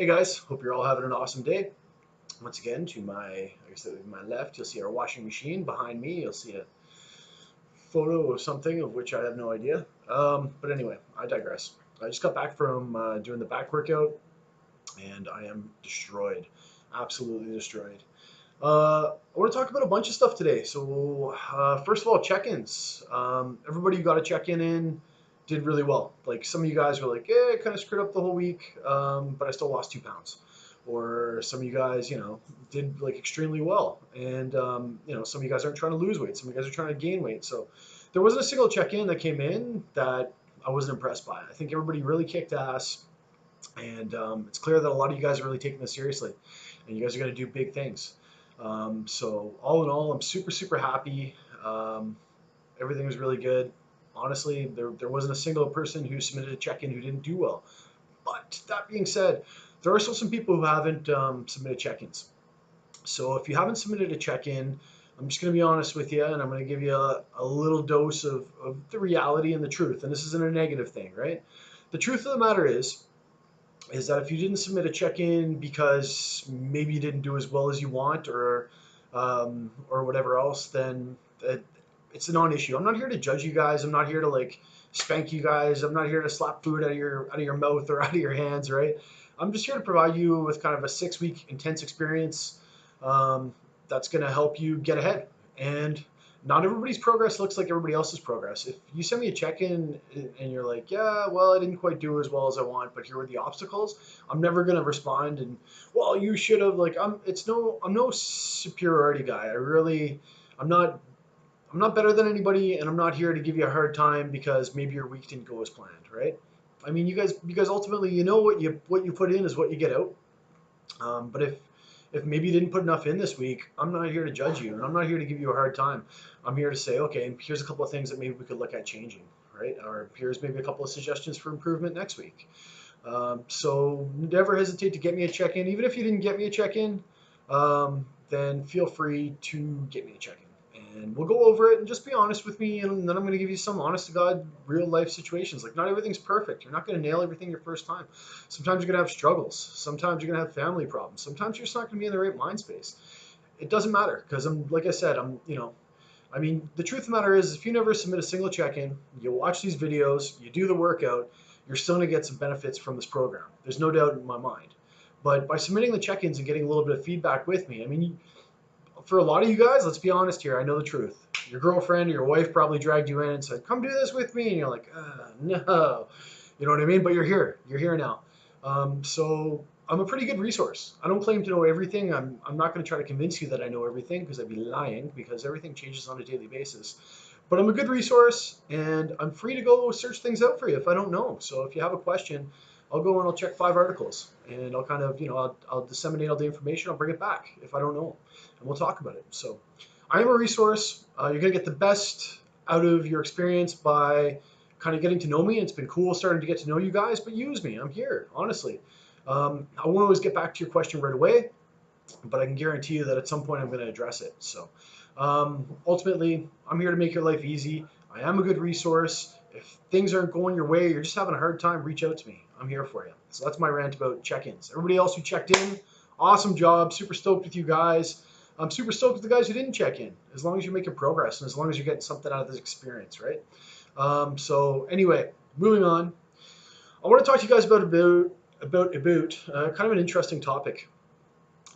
Hey guys, hope you're all having an awesome day. Once again, to my left, you'll see our washing machine. Behind me, you'll see a photo of something of which I have no idea. But anyway, I digress. I just got back from doing the back workout, and I am destroyed, absolutely destroyed. I want to talk about a bunch of stuff today. So, first of all, check-ins. Everybody who got a check-in did really well. Like some of you guys were like, "Yeah, I kind of screwed up the whole week, but I still lost 2 pounds." Or some of you guys, did like extremely well, and some of you guys aren't trying to lose weight. Some of you guys are trying to gain weight. So, there wasn't a single check-in that came in that I wasn't impressed by. I think everybody really kicked ass, and it's clear that a lot of you guys are really taking this seriously, and you guys are going to do big things. So all in all, I'm super, super happy. Um, Everything was really good. Honestly, there wasn't a single person who submitted a check-in who didn't do well. But that being said, there are still some people who haven't submitted check-ins. So if you haven't submitted a check-in, I'm just going to be honest with you, and I'm going to give you a little dose of the reality and the truth. And this isn't a negative thing, right? The truth of the matter is that if you didn't submit a check-in because maybe you didn't do as well as you want or whatever else, then it's a non-issue. I'm not here to judge you guys. I'm not here to like spank you guys. I'm not here to slap food out of your mouth or out of your hands, right? I'm just here to provide you with kind of a 6 week intense experience that's going to help you get ahead. And not everybody's progress looks like everybody else's progress. If you send me a check-in and you're like, yeah, well, I didn't quite do as well as I want, but here were the obstacles, I'm never gonna respond and, well, you should have. Like, I'm no superiority guy. I'm not, I'm not better than anybody, and I'm not here to give you a hard time because maybe your week didn't go as planned, right? I mean, you guys ultimately, what you put in is what you get out. But if maybe you didn't put enough in this week, I'm not here to judge you, and I'm not here to give you a hard time. I'm here to say, okay, here's a couple of things that maybe we could look at changing, right? Or here's maybe a couple of suggestions for improvement next week. So never hesitate to get me a check-in. Even if you didn't get me a check-in, then feel free to get me a check-in. And we'll go over it and just be honest with me. And then I'm going to give you some honest to God, real life situations. Like, not everything's perfect. You're not going to nail everything your first time. Sometimes you're going to have struggles. Sometimes you're going to have family problems. Sometimes you're just not going to be in the right mind space. It doesn't matter because like I said, I mean, the truth of the matter is, if you never submit a single check-in, you watch these videos, you do the workout, you're still going to get some benefits from this program. There's no doubt in my mind. But by submitting the check-ins and getting a little bit of feedback with me, I mean, for a lot of you guys, let's be honest here. I know the truth. Your girlfriend or your wife probably dragged you in and said, "Come do this with me," and you're like, "No," you know what I mean? But you're here. You're here now. So I'm a pretty good resource. I don't claim to know everything. I'm not going to try to convince you that I know everything because I'd be lying because everything changes on a daily basis. But I'm a good resource, and I'm free to go search things out for you if I don't know. So if you have a question, I'll go and I'll check 5 articles, and I'll kind of, I'll disseminate all the information. I'll bring it back if I don't know, and we'll talk about it. So I am a resource. You're going to get the best out of your experience by kind of getting to know me. It's been cool starting to get to know you guys, but use me. I'm here, honestly. I won't always get back to your question right away, but I can guarantee you that at some point I'm going to address it. So ultimately, I'm here to make your life easy. I am a good resource. If things aren't going your way, you're just having a hard time, reach out to me. I'm here for you. So that's my rant about check-ins. Everybody else who checked in, awesome job. Super stoked with you guys. I'm super stoked with the guys who didn't check in, as long as you're making progress and as long as you're getting something out of this experience, right? So anyway, moving on. I want to talk to you guys about kind of an interesting topic.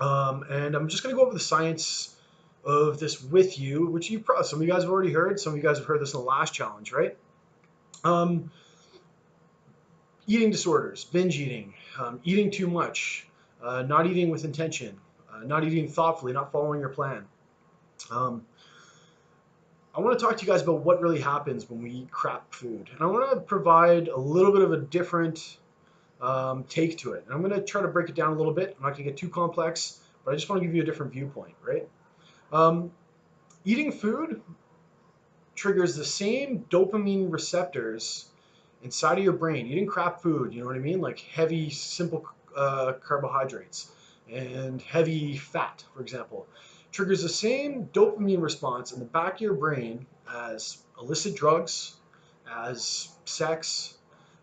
And I'm just going to go over the science of this with you, which some of you guys have already heard. Some of you guys have heard this in the last challenge, right? Um, Eating disorders, binge eating, eating too much, not eating with intention, not eating thoughtfully, not following your plan. Um, I want to talk to you guys about what really happens when we eat crap food. And I want to provide a little bit of a different take to it. And I'm going to try to break it down a little bit. I'm not going to get too complex, but I just want to give you a different viewpoint, right? Um, Eating food triggers the same dopamine receptors inside of your brain. Eating crap food, you know what I mean? Like heavy, simple carbohydrates and heavy fat, for example, triggers the same dopamine response in the back of your brain as illicit drugs, as sex,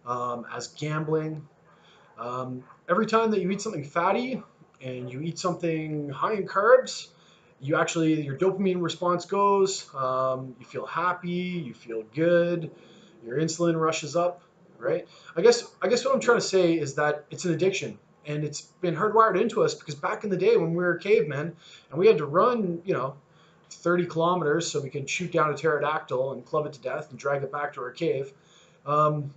as gambling, Every time that you eat something fatty and you eat something high in carbs, you actually your dopamine response goes. You feel happy, you feel good, your insulin rushes up, right? I guess what I'm trying to say is that it's an addiction, and it's been hardwired into us because back in the day when we were cavemen and we had to run, 30 kilometers so we could shoot down a pterodactyl and club it to death and drag it back to our cave. Um,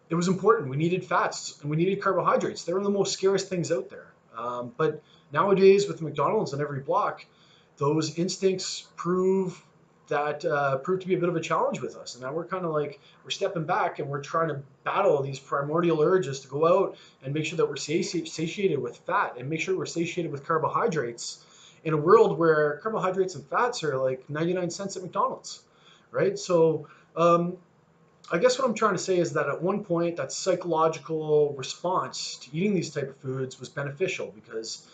it was important. We needed fats and we needed carbohydrates. They were the most scarce things out there. But nowadays, with McDonald's on every block, those instincts prove to be a bit of a challenge with us. And now we're kind of like we're stepping back and we're trying to battle these primordial urges to go out and make sure that we're satiated with fat and make sure we're satiated with carbohydrates in a world where carbohydrates and fats are like 99 cents at McDonald's, right? So um, I guess what I'm trying to say is that at one point, that psychological response to eating these type of foods was beneficial because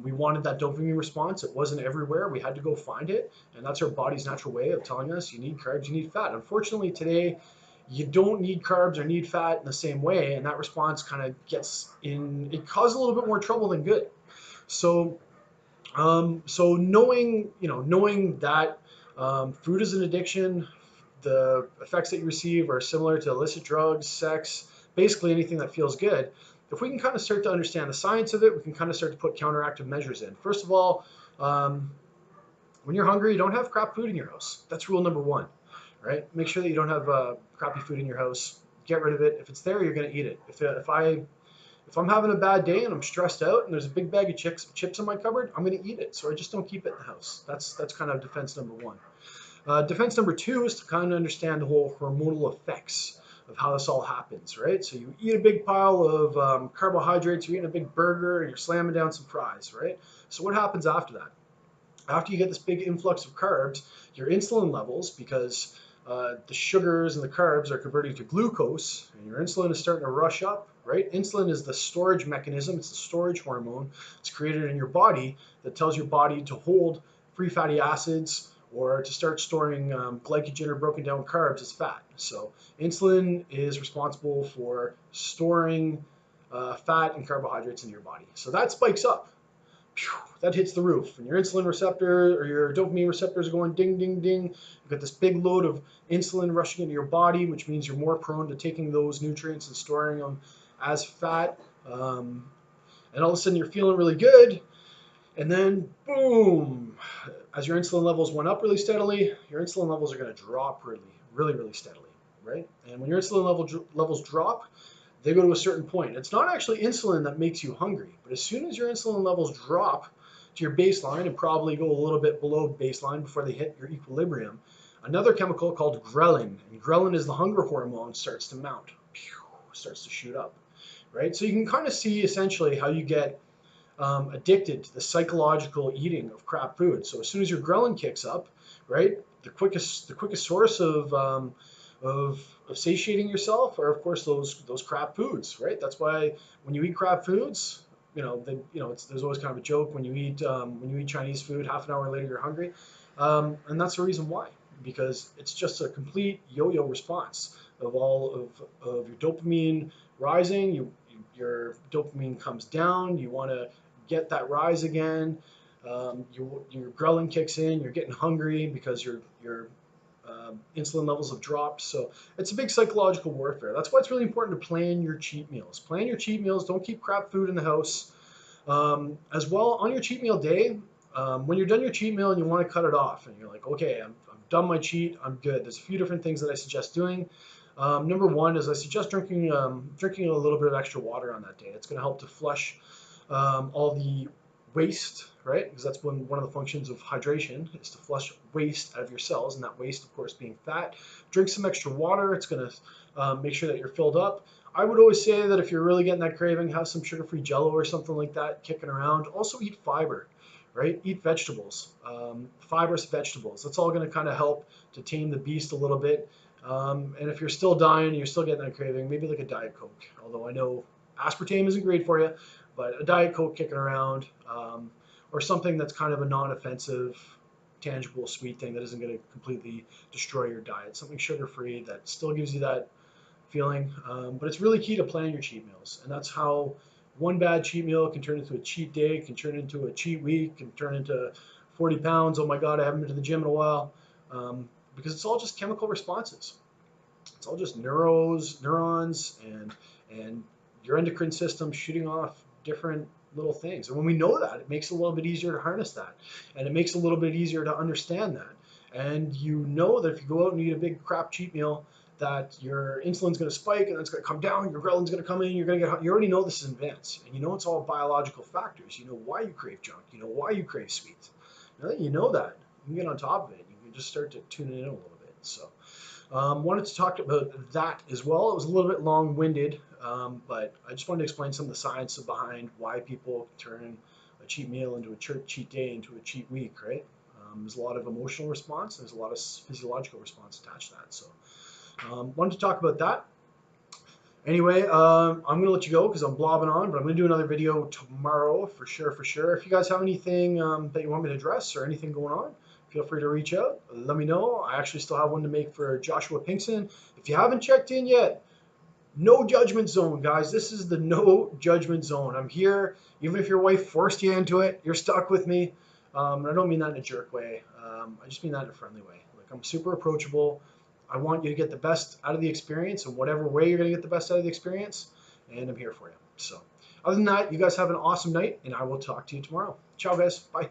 we wanted that dopamine response. It wasn't everywhere. We had to go find it, and that's our body's natural way of telling us you need carbs, you need fat. Unfortunately, today you don't need carbs or need fat in the same way, and that response kind of gets in. It causes a little bit more trouble than good. So so knowing that food is an addiction, the effects that you receive are similar to illicit drugs, sex, basically anything that feels good. If we can kind of start to understand the science of it, we can kind of start to put counteractive measures in. First of all, um, when you're hungry, don't have crap food in your house. That's rule number one, right? Make sure that you don't have crappy food in your house. Get rid of it. If it's there, you're going to eat it. If I'm having a bad day and I'm stressed out and there's a big bag of chips in my cupboard, I'm going to eat it. So I just don't keep it in the house. That's kind of defense number one. Defense number two is to kind of understand the whole hormonal effects of how this all happens, right? So you eat a big pile of carbohydrates, you're eating a big burger, and you're slamming down some fries, right? So what happens after that? After you get this big influx of carbs, your insulin levels, because the sugars and the carbs are converting to glucose, and your insulin is starting to rush up, right? Insulin is the storage mechanism, it's the storage hormone. It's created in your body that tells your body to hold free fatty acids or to start storing glycogen or broken down carbs as fat. So insulin is responsible for storing fat and carbohydrates in your body. So that spikes up, that hits the roof, and your insulin receptor or your dopamine receptors are going ding, ding, ding. You've got this big load of insulin rushing into your body, which means you're more prone to taking those nutrients and storing them as fat. And all of a sudden, you're feeling really good, and then boom, as your insulin levels went up really steadily, your insulin levels are going to drop really, really, really steadily, right? And when your levels drop, they go to a certain point. It's not actually insulin that makes you hungry, but as soon as your insulin levels drop to your baseline and probably go a little bit below baseline before they hit your equilibrium, another chemical called ghrelin, and ghrelin is the hunger hormone, starts to mount, starts to shoot up, right? So you can kind of see essentially how you get addicted to the psychological eating of crap food. So as soon as your ghrelin kicks up, right, the quickest source of satiating yourself are of course those crap foods, right? That's why when you eat crap foods, there's always kind of a joke when you eat Chinese food, half an hour later you're hungry, and that's the reason why, because it's just a complete yo-yo response of all of your dopamine rising. Your dopamine comes down. You want to get that rise again. Your ghrelin kicks in. You're getting hungry because your insulin levels have dropped. So it's a big psychological warfare. That's why it's really important to plan your cheat meals. Plan your cheat meals. Don't keep crap food in the house. As well, on your cheat meal day, when you're done your cheat meal and you want to cut it off, and you're like, okay, I'm done my cheat, I'm good. There's a few different things that I suggest doing. Number one is I suggest drinking a little bit of extra water on that day. It's going to help to flush all the waste, right? Because that's one of the functions of hydration is to flush waste out of your cells, and that waste, of course, being fat. Drink some extra water. It's going to make sure that you're filled up. I would always say that if you're really getting that craving, have some sugar-free Jello or something like that kicking around. Also eat fiber, right? Eat vegetables, fibrous vegetables. That's all going to kind of help to tame the beast a little bit. And if you're still dying, you're still getting that craving, maybe like a Diet Coke. Although I know aspartame isn't great for you, but a Diet Coke kicking around, or something that's kind of a non-offensive, tangible, sweet thing that isn't going to completely destroy your diet. Something sugar-free that still gives you that feeling. But it's really key to plan your cheat meals, and that's how one bad cheat meal can turn into a cheat day, can turn into a cheat week, can turn into 40 pounds. Oh my God, I haven't been to the gym in a while. Because it's all just chemical responses. It's all just neurons, and your endocrine system shooting off different little things. And when we know that, it makes it a little bit easier to harness that, and it makes it a little bit easier to understand that. And you know that if you go out and eat a big crap cheat meal, that your insulin's going to spike and then it's going to come down, your ghrelin's going to come in, you're going to get, you already know this in advance, and you know it's all biological factors. You know why you crave junk, you know why you crave sweets. Now that you know that, you can get on top of it. You can just start to tune it in a little bit. So wanted to talk about that as well. It was a little bit long-winded, but I just wanted to explain some of the science behind why people turn a cheat meal into a cheat day into a cheat week, right? There's a lot of emotional response. There's a lot of physiological response attached to that. So wanted to talk about that. Anyway, I'm going to let you go because I'm blobbing on, but I'm going to do another video tomorrow for sure, for sure. If you guys have anything that you want me to address or anything going on, feel free to reach out. Let me know. I actually still have one to make for Joshua Pinkson. If you haven't checked in yet, no judgment zone, guys. This is the no judgment zone. I'm here. Even if your wife forced you into it, you're stuck with me. And I don't mean that in a jerk way. I just mean that in a friendly way. Like, I'm super approachable. I want you to get the best out of the experience in whatever way you're going to get the best out of the experience. And I'm here for you. So other than that, you guys have an awesome night, and I will talk to you tomorrow. Ciao, guys. Bye.